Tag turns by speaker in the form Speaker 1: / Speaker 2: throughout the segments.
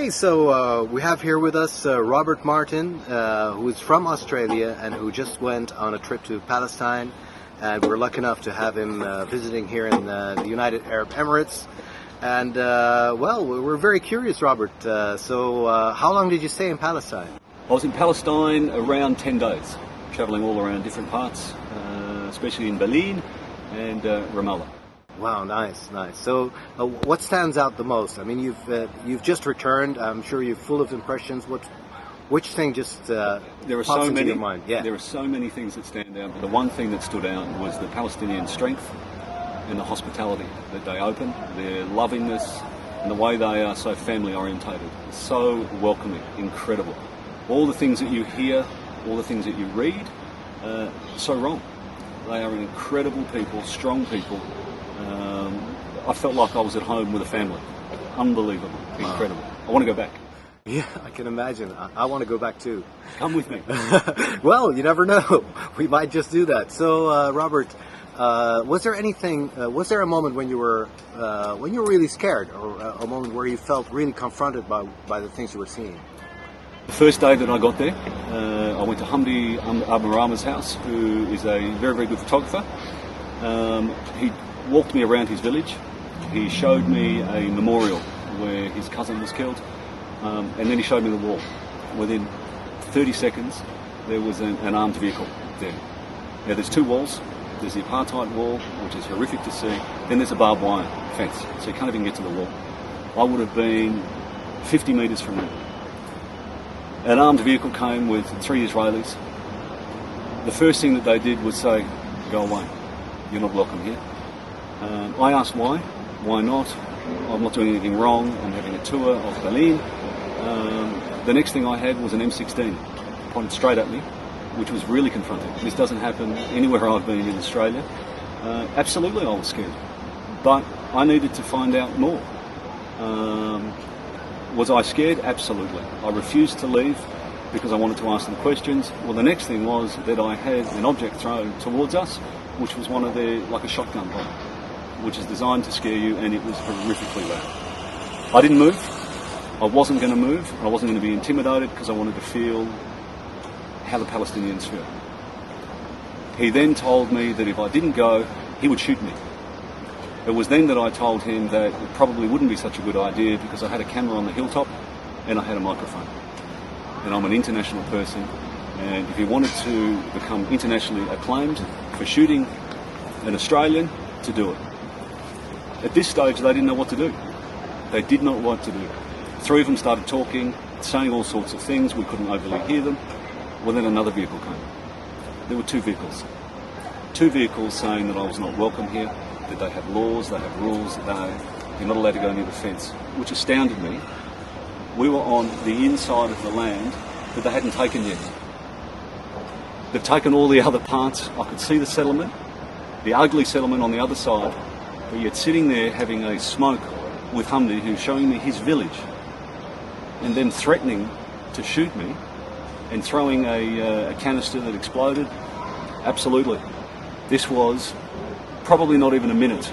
Speaker 1: Okay, so we have here with us Robert Martin, who is from Australia and who just went on a trip to Palestine. And we're lucky enough to have him visiting here in the United Arab Emirates. And, well, we're very curious, Robert. So how long did you stay in Palestine?
Speaker 2: I was in Palestine around 10 days, travelling all around different parts, especially in Bil'in and Ramallah.
Speaker 1: Wow, nice, nice. So, what stands out the most? I mean, you've just returned. I'm sure you're full of impressions. Which thing just
Speaker 2: there are
Speaker 1: pops
Speaker 2: so
Speaker 1: into
Speaker 2: many.
Speaker 1: your mind? Yeah.
Speaker 2: There are so many things that stand out. But the one thing that stood out was the Palestinian strength and the hospitality that they open, their lovingness, and the way they are so family orientated, so welcoming, incredible. All the things that you hear, all the things that you read, so wrong. They are incredible people, strong people. I felt like I was at home with a family. Unbelievable, incredible. I want to go back.
Speaker 1: Yeah, I can imagine. I want to go back too.
Speaker 2: Come with me.
Speaker 1: Well, you never know. We might just do that. So, Robert, was there anything? Was there a moment when you were really scared, or a moment where you felt really confronted by the things you were seeing?
Speaker 2: The first day that I got there, I went to Hamdi Abu Rama's house, who is a very, very good photographer. He walked me around his village. He showed me a memorial where his cousin was killed, and then he showed me the wall. Within 30 seconds, there was an armed vehicle there. Now, there's two walls. There's the apartheid wall, which is horrific to see. Then there's a barbed wire fence, so you can't even get to the wall. I would have been 50 metres from there. An armed vehicle came with 3 Israelis. The first thing that they did was say, "Go away. You're not welcome here." I asked why. Why not? I'm not doing anything wrong. I'm having a tour of Bil'in. The next thing I had was an M16 pointed straight at me, which was really confronting. This doesn't happen anywhere I've been in Australia. Absolutely I was scared. But I needed to find out more. Was I scared? Absolutely. I refused to leave because I wanted to ask them questions. Well, the next thing was that I had an object thrown towards us, which was one of their, like a shotgun bomb, which is designed to scare you, and it was horrifically loud. I didn't move. I wasn't going to move. I wasn't going to be intimidated because I wanted to feel how the Palestinians feel. He then told me that if I didn't go, he would shoot me. It was then that I told him that it probably wouldn't be such a good idea because I had a camera on the hilltop and I had a microphone. And I'm an international person, and if he wanted to become internationally acclaimed for shooting an Australian, to do it. At this stage, they didn't know what to do. They did not know what to do. 3 of them started talking, saying all sorts of things. We couldn't overly hear them. Well, then another vehicle came. There were 2 vehicles. 2 vehicles saying that I was not welcome here, that they have laws, they have rules, that you're not allowed to go near the fence, which astounded me. We were on the inside of the land that they hadn't taken yet. They've taken all the other parts. I could see the settlement, the ugly settlement on the other side, but yet sitting there having a smoke with Hamdi, who's showing me his village, and then threatening to shoot me and throwing a canister that exploded. Absolutely. This was probably not even a minute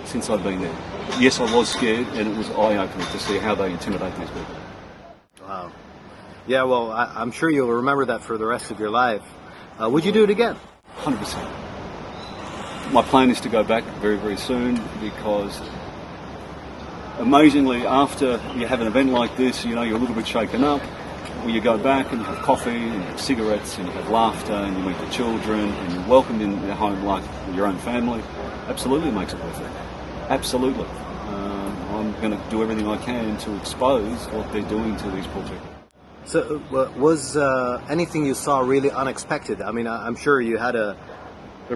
Speaker 2: since I'd been there. Yes, I was scared, and it was eye-opening to see how they intimidate these people.
Speaker 1: Wow. Yeah, well, I'm sure you'll remember that for the rest of your life. Would you do it again?
Speaker 2: 100%. My plan is to go back very, very soon because amazingly, after you have an event like this, you know, you're a little bit shaken up. Well, you go back and you have coffee and you have cigarettes and you have laughter and you meet the children and you're welcomed in your home like your own family. Absolutely makes it worth it. Absolutely. I'm going to do everything I can to expose what they're doing to these poor people.
Speaker 1: So, was anything you saw really unexpected? I mean, I'm sure you had a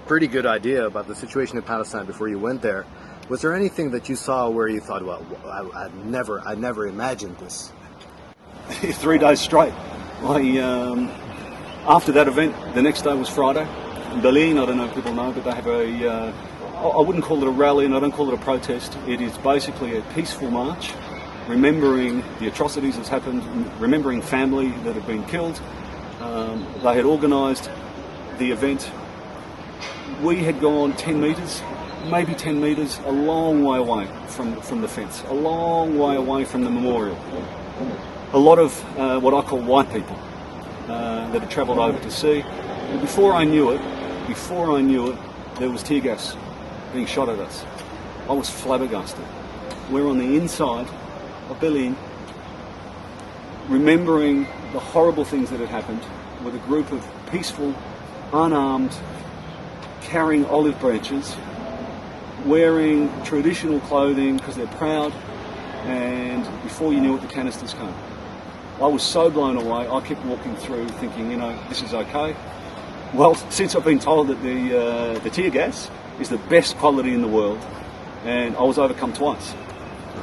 Speaker 1: pretty good idea about the situation in Palestine before you went there. Was there anything that you saw where you thought, well, I never imagined this?
Speaker 2: 3 days straight. After that event, the next day was Friday. In Bil'in, I don't know if people know, but they have I wouldn't call it a rally and I don't call it a protest. It is basically a peaceful march, remembering the atrocities that's happened, remembering family that have been killed. They had organised the event. We had gone 10 metres, maybe 10 metres, a long way away from the fence, a long way away from the memorial. a lot of what I call white people that had travelled over to see. And before I knew it, there was tear gas being shot at us. I was flabbergasted. We're on the inside of Bil'in, remembering the horrible things that had happened with a group of peaceful, unarmed, carrying olive branches, wearing traditional clothing because they're proud, and before you knew it, the canisters came. I was so blown away, I kept walking through thinking, this is okay. Well, since I've been told that the tear gas is the best quality in the world, and I was overcome twice.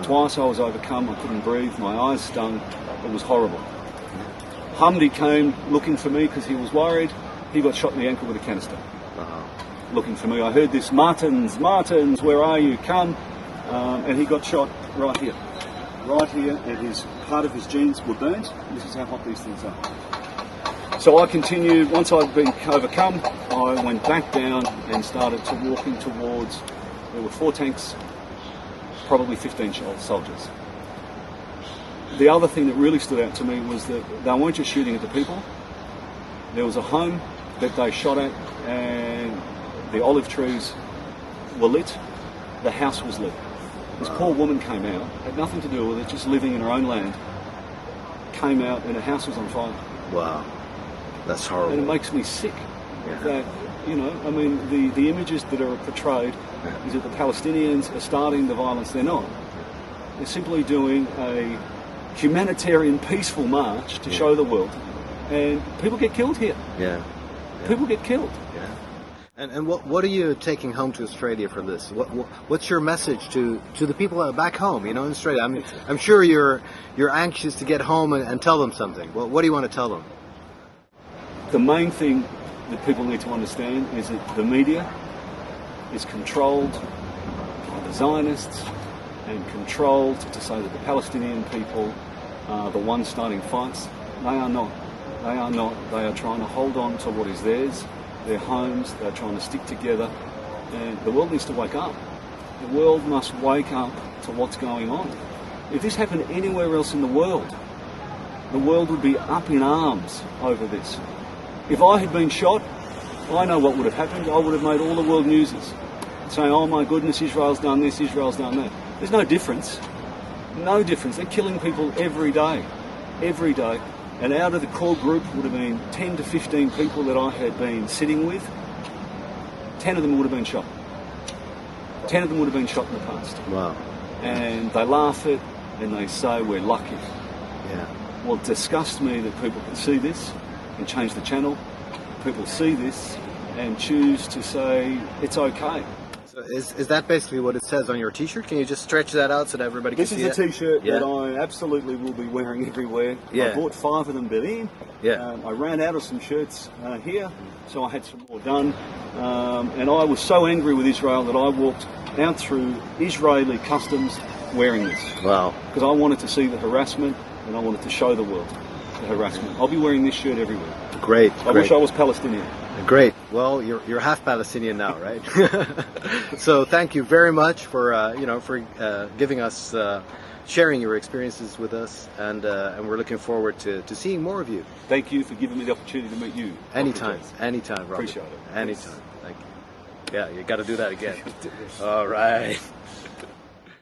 Speaker 2: Twice I was overcome, I couldn't breathe, my eyes stung, it was horrible. Hamdi came looking for me because he was worried. He got shot in the ankle with a canister. Looking for me. I heard this, Martins, where are you? Come. And he got shot right here. Right here, and part of his jeans were burnt. This is how hot these things are. So I continued, once I'd been overcome, I went back down and started walking towards, there were 4 tanks, probably 15 soldiers. The other thing that really stood out to me was that they weren't just shooting at the people. There was a home that they shot at, and the olive trees were lit. The house was lit. This poor woman came out, had nothing to do with it, just living in her own land, came out and her house was on fire.
Speaker 1: Wow, that's horrible.
Speaker 2: And it makes me sick that, the images that are portrayed is that the Palestinians are starting the violence. They're not. They're simply doing a humanitarian, peaceful march to show the world. And people get killed here.
Speaker 1: Yeah.
Speaker 2: People get killed.
Speaker 1: Yeah. And what are you taking home to Australia for this? What's your message to the people back home? In Australia, I'm sure you're anxious to get home and tell them something. Well, what do you want to tell them?
Speaker 2: The main thing that people need to understand is that the media is controlled by the Zionists and controlled to say that the Palestinian people are the ones starting fights. They are not. They are not. They are trying to hold on to what is theirs, their homes. They're trying to stick together. And the world needs to wake up. The world must wake up to what's going on. If this happened anywhere else in the world would be up in arms over this. If I had been shot, I know what would have happened. I would have made all the world newses saying, oh my goodness, Israel's done this, Israel's done that. There's no difference. No difference. They're killing people every day. Every day. And out of the core group would have been 10 to 15 people that I had been sitting with. 10 of them would have been shot. 10 of them would have been shot in the past.
Speaker 1: Wow.
Speaker 2: And they laugh at and they say we're lucky.
Speaker 1: Yeah.
Speaker 2: Well, it disgusts me that people can see this and change the channel. People see this and choose to say it's okay.
Speaker 1: So is that basically what it says on your T-shirt? Can you just stretch that out so that everybody can see it?
Speaker 2: This is a T-shirt that I absolutely will be wearing everywhere.
Speaker 1: Yeah.
Speaker 2: I bought 5 of them Bil'in.
Speaker 1: Yeah.
Speaker 2: I ran out of some shirts here, so I had some more done. And I was so angry with Israel that I walked out through Israeli customs wearing this.
Speaker 1: Wow.
Speaker 2: Because I wanted to see the harassment and I wanted to show the world the harassment. I'll be wearing this shirt everywhere.
Speaker 1: Great.
Speaker 2: I wish I was Palestinian.
Speaker 1: Great. Well, you're half Palestinian now, right? So thank you very much for giving us sharing your experiences with us, and we're looking forward to seeing more of you.
Speaker 2: Thank you for giving me the opportunity to meet you.
Speaker 1: Anytime, Robert.
Speaker 2: Appreciate it.
Speaker 1: Anytime. Thank you. Yeah, you got to do that again. All right.